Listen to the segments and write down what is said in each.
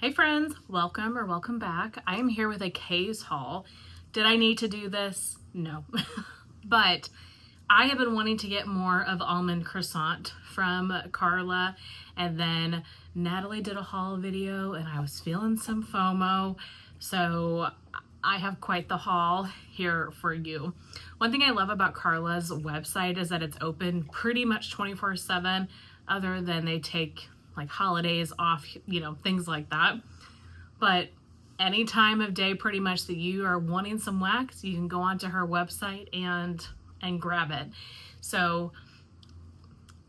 Hey friends, welcome back. I am here with a Kae's haul. Did I need to do this? No. But I have been wanting to get more of almond croissant from Carla, and then Natalie did a haul video and I was feeling some FOMO. So I have quite the haul here for you. One thing I love about Carla's website is that it's open pretty much 24/7, other than they take like holidays off, things like that. But any time of day pretty much that you are wanting some wax, you can go onto her website and grab it. So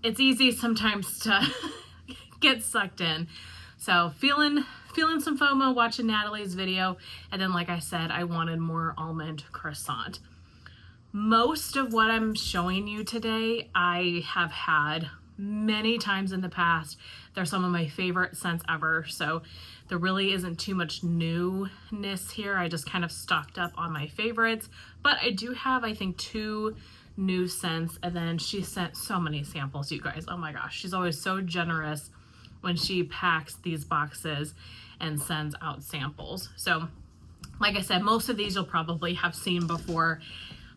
it's easy sometimes to get sucked in. So feeling some FOMO watching Natalie's video, and then like I said, I wanted more almond croissant. Most of what I'm showing you today I have had many times in the past. They're some of my favorite scents ever, so there really isn't too much newness here. I just kind of stocked up on my favorites, but I do have, I think, 2 new scents, and then she sent so many samples, you guys. Oh my gosh, she's always so generous when she packs these boxes and sends out samples. So like I said, most of these you'll probably have seen before.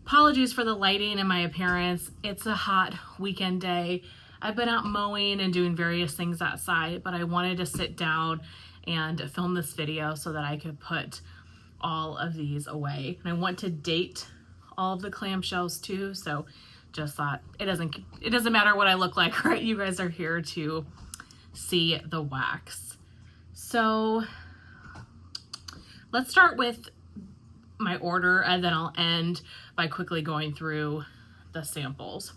Apologies for the lighting and my appearance. It's a hot weekend day. I've been out mowing and doing various things outside, but I wanted to sit down and film this video so that I could put all of these away. And I want to date all of the clamshells too, so just thought it doesn't matter what I look like, right? You guys are here to see the wax. So let's start with my order, and then I'll end by quickly going through the samples.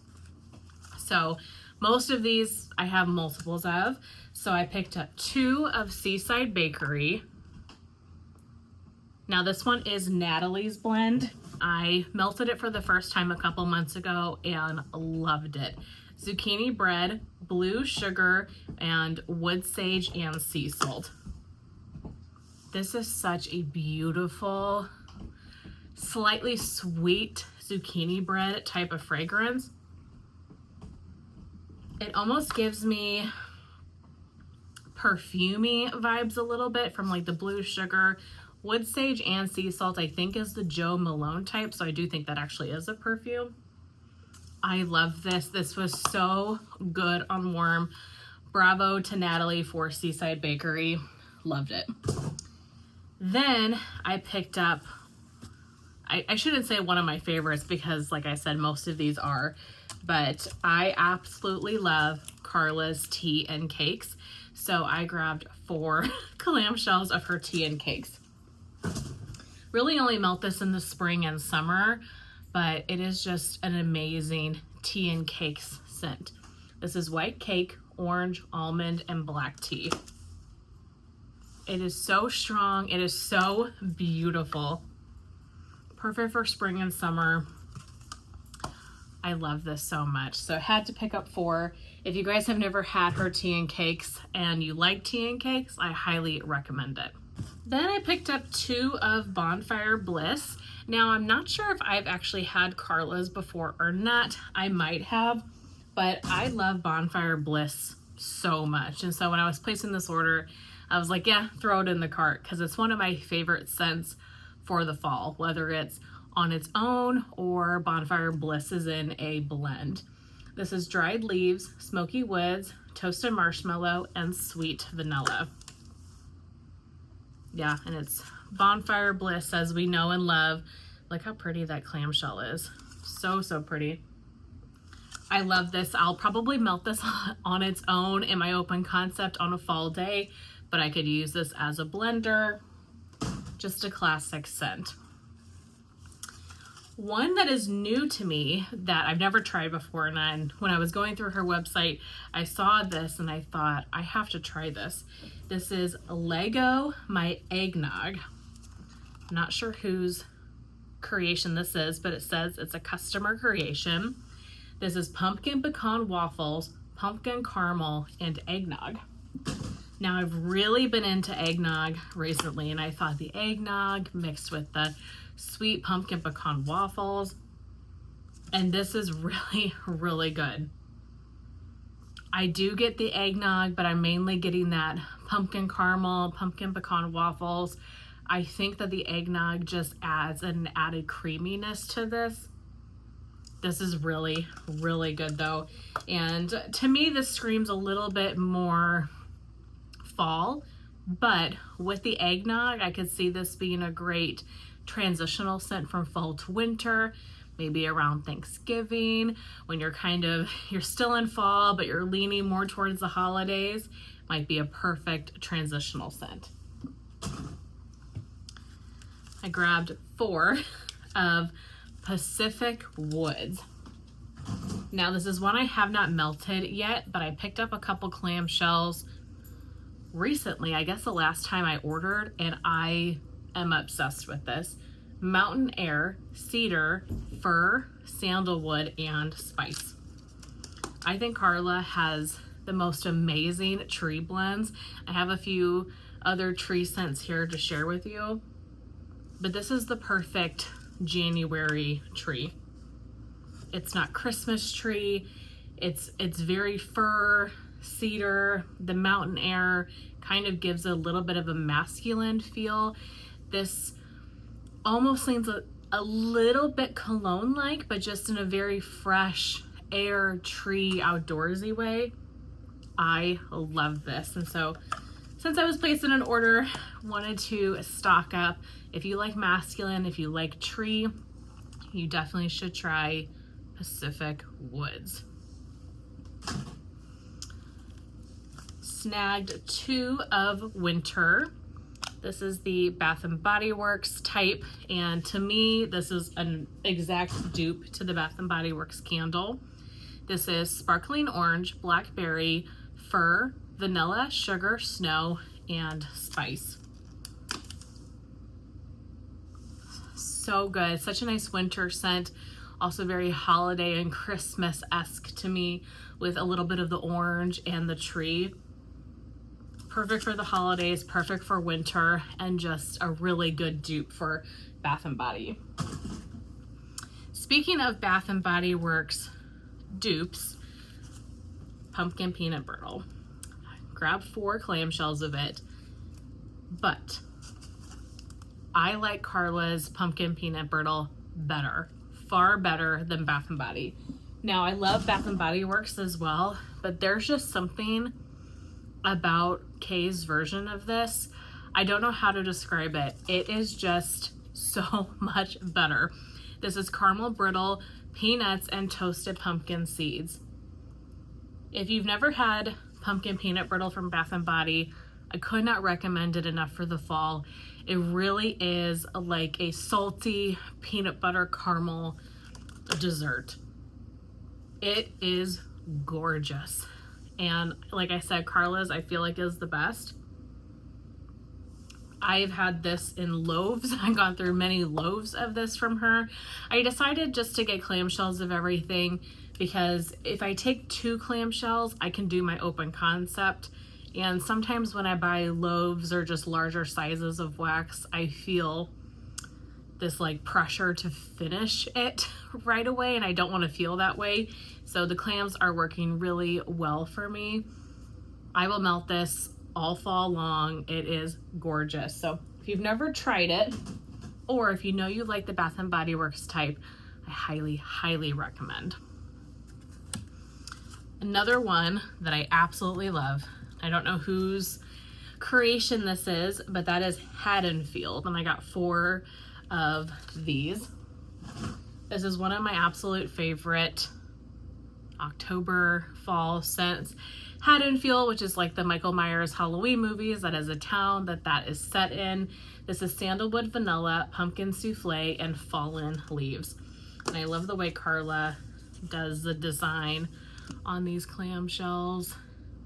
So most of these I have multiples of. So I picked up 2 of Seaside Bakery. Now this one is Natalie's blend. I melted it for the first time a couple months ago and loved it. Zucchini bread, blue sugar, and wood sage and sea salt. This is such a beautiful, slightly sweet zucchini bread type of fragrance. It almost gives me perfumey vibes a little bit from like the blue sugar. Wood sage and sea salt I think is the Joe Malone type, so I do think that actually is a perfume. I love this. This was so good on warm. Bravo to Natalie for Seaside Bakery. Loved it. Then I picked up, I shouldn't say one of my favorites because like I said, most of these are, but I absolutely love Carla's tea and cakes. So I grabbed 4 clamshells of her tea and cakes. Really only melt this in the spring and summer, but it is just an amazing tea and cakes scent. This is white cake, orange, almond, and black tea. It is so strong. It is so beautiful. Perfect for spring and summer. I love this so much. So I had to pick up 4. If you guys have never had her tea and cakes and you like tea and cakes, I highly recommend it. Then I picked up 2 of Bonfire Bliss. Now I'm not sure if I've actually had Carla's before or not. I might have, but I love Bonfire Bliss so much. And so when I was placing this order, I was like, yeah, throw it in the cart, because it's one of my favorite scents for the fall, whether it's on its own or Bonfire Bliss is in a blend. This is dried leaves, smoky woods, toasted marshmallow, and sweet vanilla. Yeah, and it's Bonfire Bliss as we know and love. Look how pretty that clamshell is. So, so pretty. I love this. I'll probably melt this on its own in my open concept on a fall day, but I could use this as a blender. Just a classic scent. One that is new to me that I've never tried before, and when I was going through her website, I saw this and I thought, I have to try this. This is Lego My Eggnog. I'm not sure whose creation this is, but it says it's a customer creation. This is pumpkin pecan waffles, pumpkin caramel, and eggnog. Now I've really been into eggnog recently, and I thought the eggnog mixed with the sweet pumpkin pecan waffles, and this is really, really good. I do get the eggnog, but I'm mainly getting that pumpkin caramel, pumpkin pecan waffles. I think that the eggnog just adds an added creaminess to this. This is really, really good though. And to me, this screams a little bit more fall, but with the eggnog, I could see this being a great transitional scent from fall to winter, maybe around Thanksgiving, when you're still in fall, but you're leaning more towards the holidays, might be a perfect transitional scent. I grabbed 4 of Pacific Woods. Now this is one I have not melted yet, but I picked up a couple clamshells recently, I guess the last time I ordered, and I am obsessed with this. Mountain Air, Cedar, Fir, Sandalwood, and Spice. I think Carla has the most amazing tree blends. I have a few other tree scents here to share with you, but this is the perfect January tree. It's not Christmas tree. It's very fir, cedar. The Mountain Air kind of gives a little bit of a masculine feel. This almost seems a little bit cologne-like, but just in a very fresh air, tree, outdoorsy way. I love this. And so since I was placing an order, wanted to stock up. If you like masculine, if you like tree, you definitely should try Pacific Woods. Snagged 2 of Winter. This is the Bath & Body Works type, and to me, this is an exact dupe to the Bath & Body Works candle. This is Sparkling Orange, Blackberry, Fir, Vanilla, Sugar, Snow, and Spice. So good. Such a nice winter scent. Also very holiday and Christmas-esque to me, with a little bit of the orange and the tree. Perfect for the holidays, perfect for winter, and just a really good dupe for Bath & Body. Speaking of Bath & Body Works dupes, pumpkin peanut brittle. Grab 4 clamshells of it, but I like Carla's pumpkin peanut brittle better, far better than Bath & Body. Now, I love Bath & Body Works as well, but there's just something about Kae's version of this. I don't know how to describe it. It is just so much better. This is caramel brittle, peanuts, and toasted pumpkin seeds. If you've never had pumpkin peanut brittle from Bath & Body, I could not recommend it enough for the fall. It really is like a salty peanut butter caramel dessert. It is gorgeous. And like I said, Carla's, I feel like, is the best. I've had this in loaves. I've gone through many loaves of this from her. I decided just to get clamshells of everything because if I take 2 clamshells, I can do my open concept. And sometimes when I buy loaves or just larger sizes of wax, I feel this like pressure to finish it right away, and I don't want to feel that way. So the clams are working really well for me. I will melt this all fall long. It is gorgeous. So if you've never tried it, or if you know you like the Bath & Body Works type, I highly, highly recommend. Another one that I absolutely love, I don't know whose creation this is, but that is Haddonfield, and I got 4 of these. This is one of my absolute favorite October fall scents. Haddonfield, which is like the Michael Myers Halloween movies, that is a town that is set in. This is sandalwood, vanilla, pumpkin souffle, and fallen leaves. And I love the way Carla does the design on these clamshells.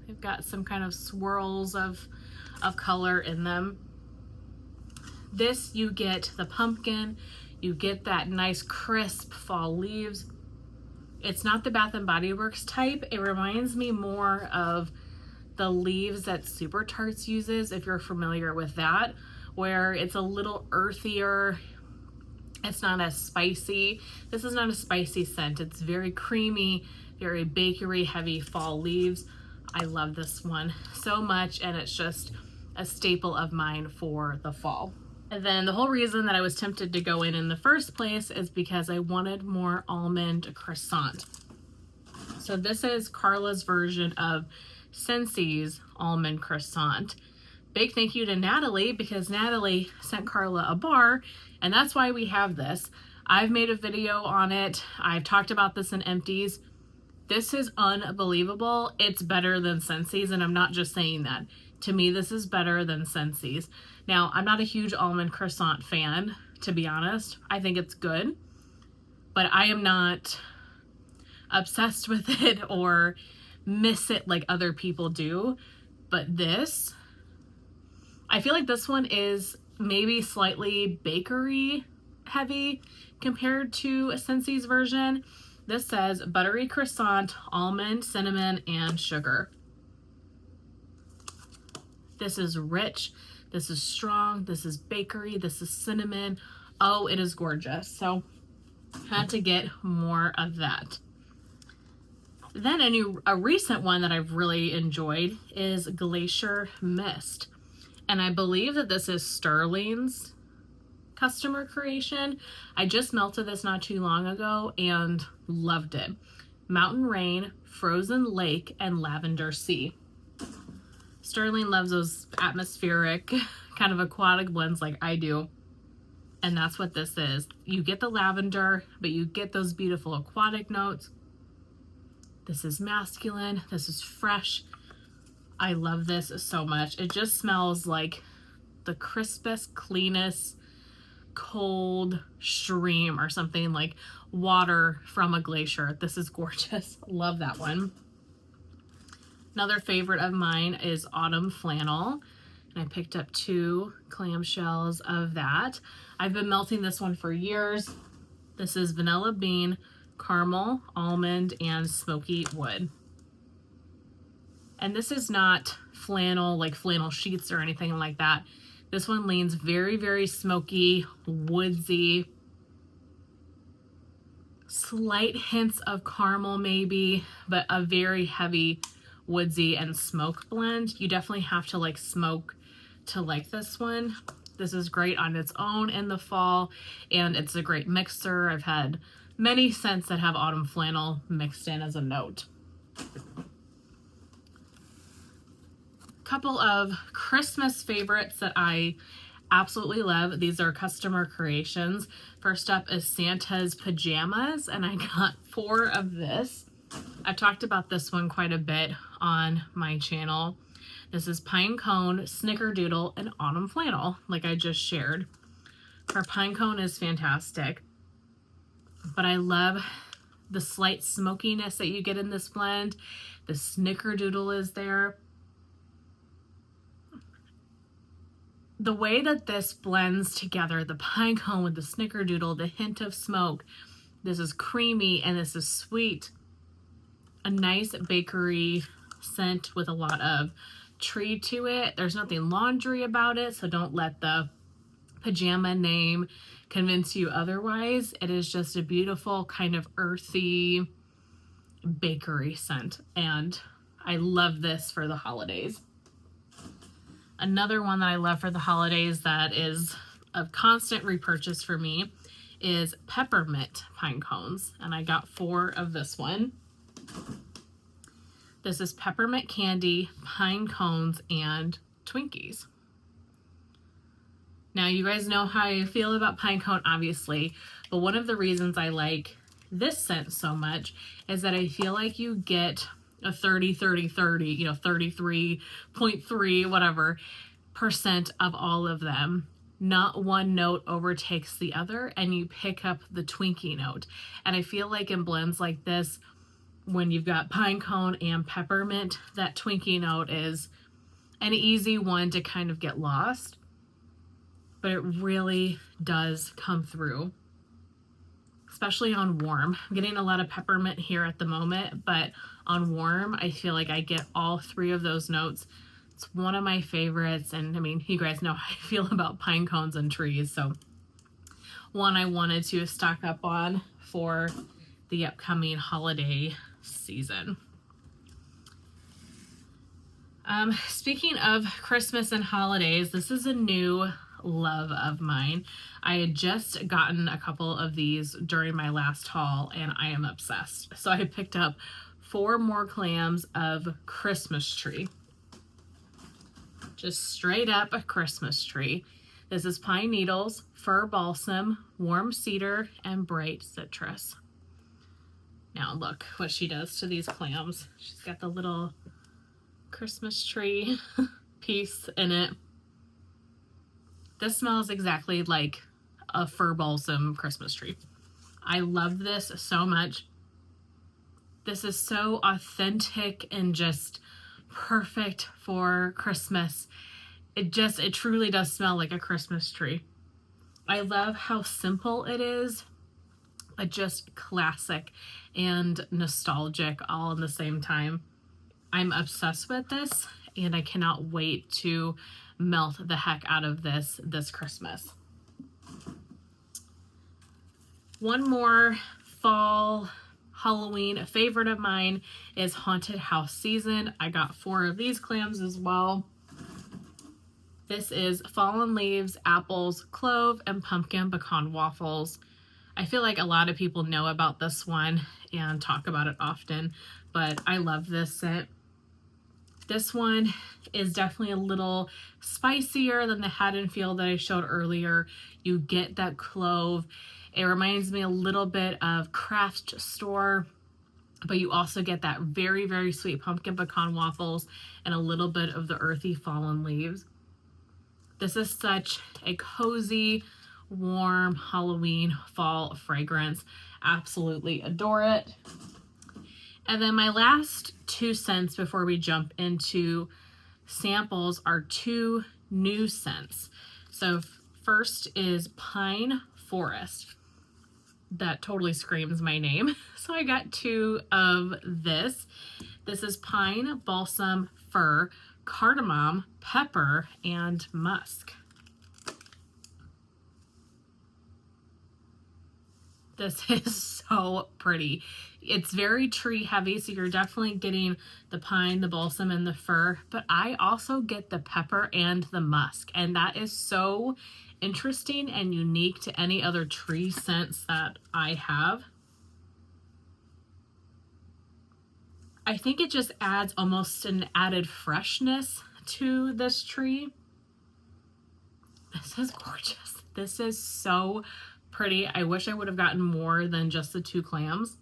They've got some kind of swirls of color in them. This, you get the pumpkin, you get that nice crisp fall leaves. It's not the Bath & Body Works type. It reminds me more of the leaves that Super Tarts uses, if you're familiar with that, where it's a little earthier. It's not as spicy. This is not a spicy scent. It's very creamy, very bakery heavy fall leaves. I love this one so much, and it's just a staple of mine for the fall. And then the whole reason that I was tempted to go in the first place is because I wanted more almond croissant. So this is Carla's version of Scentsy's almond croissant. Big thank you to Natalie, because Natalie sent Carla a bar, and that's why we have this. I've made a video on it. I've talked about this in empties. This is unbelievable. It's better than Scentsy's, and I'm not just saying that. To me, this is better than Scentsy's. Now, I'm not a huge almond croissant fan, to be honest. I think it's good, but I am not obsessed with it or miss it like other people do. But this, I feel like this one is maybe slightly bakery heavy compared to Scentsy's version. This says buttery croissant, almond, cinnamon, and sugar. This is rich. This is strong. This is bakery. This is cinnamon. Oh, it is gorgeous. So had to get more of that. Then a recent one that I've really enjoyed is Glacier Mist. And I believe that this is Sterling's customer creation. I just melted this not too long ago and loved it. Mountain Rain, Frozen Lake, and Lavender Sea. Sterling loves those atmospheric, kind of aquatic blends like I do. And that's what this is. You get the lavender, but you get those beautiful aquatic notes. This is masculine. This is fresh. I love this so much. It just smells like the crispest, cleanest, cold stream or something, like water from a glacier. This is gorgeous. Love that one. Another favorite of mine is Autumn Flannel, and I picked up 2 clamshells of that. I've been melting this one for years. This is Vanilla Bean, Caramel, Almond, and Smoky Wood. And this is not flannel, like flannel sheets or anything like that. This one leans very, very smoky, woodsy, slight hints of caramel maybe, but a very heavy woodsy and smoke blend. You definitely have to like smoke to like this one. This is great on its own in the fall, and it's a great mixer. I've had many scents that have Autumn Flannel mixed in as a note. Couple of Christmas favorites that I absolutely love. These are customer creations. First up is Santa's Pajamas, and I got 4 of this. I've talked about this one quite a bit on my channel. This is Pine Cone, Snickerdoodle, and Autumn Flannel, like I just shared. Our Pine Cone is fantastic, but I love the slight smokiness that you get in this blend. The Snickerdoodle is there. The way that this blends together, the Pine Cone with the Snickerdoodle, the hint of smoke, this is creamy and this is sweet. A nice bakery scent with a lot of tree to it. There's nothing laundry about it, so don't let the pajama name convince you otherwise. It is just a beautiful kind of earthy bakery scent, and I love this for the holidays. Another one that I love for the holidays that is a constant repurchase for me is Peppermint Pine Cones, and I got 4 of this one. This is peppermint candy, pine cones, and Twinkies. Now, you guys know how I feel about pine cone, obviously, but one of the reasons I like this scent so much is that I feel like you get a 30, you know, 33.3, whatever, % of all of them. Not one note overtakes the other, and you pick up the Twinkie note. And I feel like in blends like this, when you've got pine cone and peppermint, that Twinkie note is an easy one to kind of get lost, but it really does come through, especially on warm. I'm getting a lot of peppermint here at the moment, but on warm, I feel like I get all 3 of those notes. It's one of my favorites, and I mean, you guys know how I feel about pine cones and trees, so one I wanted to stock up on for the upcoming holiday season. Speaking of Christmas and holidays, this is a new love of mine. I had just gotten a couple of these during my last haul and I am obsessed. So I picked up 4 more clams of Christmas tree. Just straight up a Christmas tree. This is pine needles, fir balsam, warm cedar, and bright citrus. Now look what she does to these clams. She's got the little Christmas tree piece in it. This smells exactly like a fir balsam Christmas tree. I love this so much. This is so authentic and just perfect for Christmas. It truly does smell like a Christmas tree. I love how simple it is, but just classic and nostalgic all in the same time. I'm obsessed with this and I cannot wait to melt the heck out of this Christmas. One more fall Halloween favorite of mine is Haunted House Season. I got 4 of these clams as well. This is fallen leaves, apples, clove, and pumpkin pecan waffles. I feel like a lot of people know about this one and talk about it often, but I love this scent. This one is definitely a little spicier than the Haddonfield that I showed earlier. You get that clove. It reminds me a little bit of craft store, but you also get that very, very sweet pumpkin pecan waffles and a little bit of the earthy fallen leaves. This is such a cozy, warm Halloween fall fragrance. Absolutely adore it. And then my last 2 scents before we jump into samples are 2 new scents. So first is Pine Forest. That totally screams my name. So I got 2 of this. This is pine, balsam, fir, cardamom, pepper, and musk. This is so pretty. It's very tree heavy, so you're definitely getting the pine, the balsam, and the fir, but I also get the pepper and the musk, and that is so interesting and unique to any other tree scents that I have. I think it just adds almost an added freshness to this tree. This is gorgeous. This is so pretty. I wish I would have gotten more than just the 2 clams,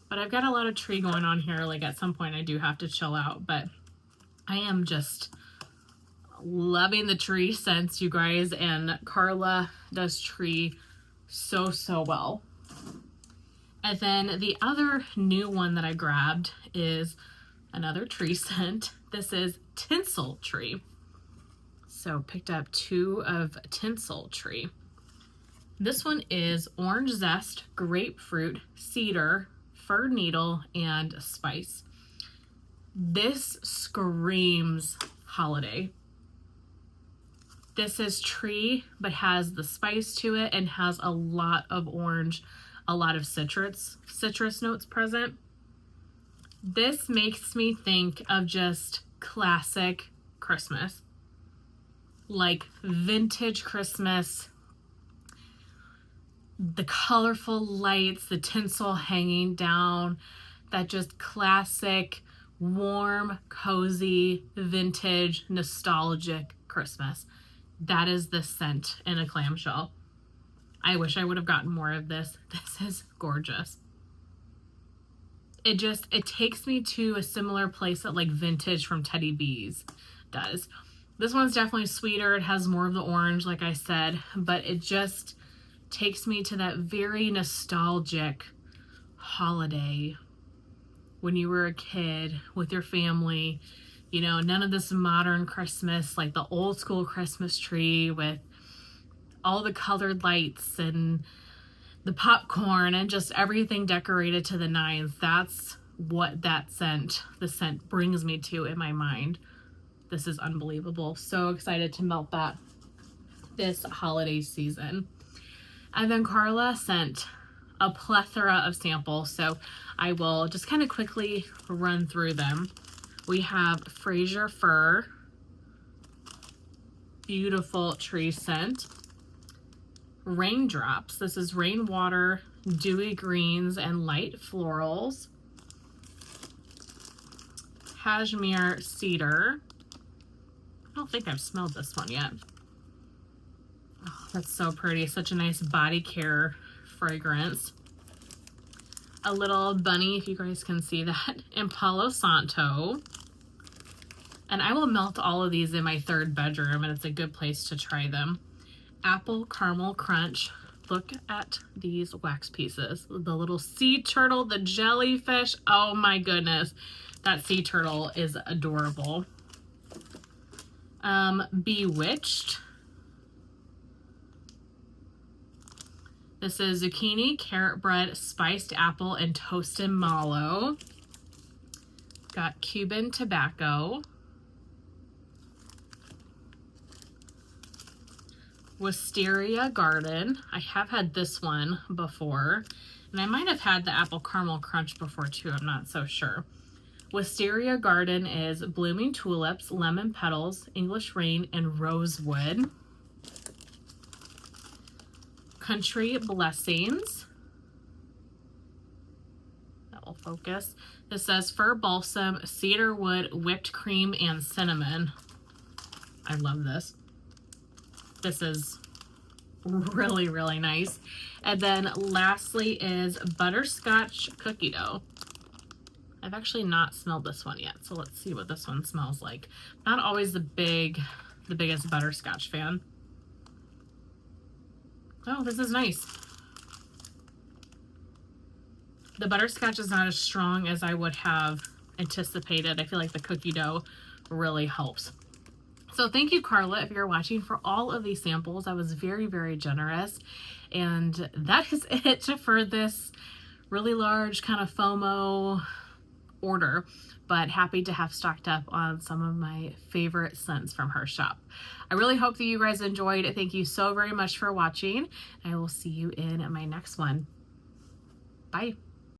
but I've got a lot of tree going on here. Like at some point I do have to chill out, but I am just loving the tree scents, you guys, and Carla does tree so well. And then the other new one that I grabbed is another tree scent. This is Tinsel Tree. So picked up 2 of Tinsel Tree. This one is orange zest, grapefruit, cedar, fir needle, and spice. This screams holiday. This is tree, but has the spice to it and has a lot of orange, a lot of citrus notes present. This makes me think of just classic Christmas, like vintage Christmas. The colorful lights, the tinsel hanging down, that just classic, warm, cozy, vintage, nostalgic Christmas. That is the scent in a clamshell. I wish I would have gotten more of this. This is gorgeous. It takes me to a similar place that like Vintage from Teddy B's does. This one's definitely sweeter. It has more of the orange, like I said, but it just takes me to that very nostalgic holiday when you were a kid with your family. You know, none of this modern Christmas, like the old school Christmas tree with all the colored lights and the popcorn and just everything decorated to the nines. That's what the scent brings me to in my mind. This is unbelievable. So excited to melt that this holiday season. And then Carla sent a plethora of samples, so I will just kind of quickly run through them. We have Fraser Fir, beautiful tree scent. Raindrops, this is rainwater, dewy greens, and light florals. Cashmere Cedar. I don't think I've smelled this one yet. Oh, that's so pretty. Such a nice body care fragrance. A little bunny, if you guys can see that, and Palo Santo. And I will melt all of these in my third bedroom, and it's a good place to try them. Apple Caramel Crunch. Look at these wax pieces. The little sea turtle, the jellyfish. Oh my goodness. That sea turtle is adorable. Bewitched. This is zucchini, carrot bread, spiced apple, and toasted mallow. Got Cuban tobacco. Wisteria Garden. I have had this one before, and I might have had the apple caramel crunch before too. I'm not so sure. Wisteria Garden is blooming tulips, lemon petals, English rain, and rosewood. Country Blessings. That will focus. This says fir balsam, cedar wood, whipped cream, and cinnamon. I love this. This is really, really nice. And then lastly is butterscotch cookie dough. I've actually not smelled this one yet, so let's see what this one smells like. Not always the biggest butterscotch fan. Oh, this is nice. The butterscotch is not as strong as I would have anticipated. I feel like the cookie dough really helps. So thank you, Carla, if you're watching, for all of these samples. I was very, very generous. And that is it for this really large kind of FOMO order, but happy to have stocked up on some of my favorite scents from her shop. I really hope that you guys enjoyed. Thank you so very much for watching. I will see you in my next one. Bye.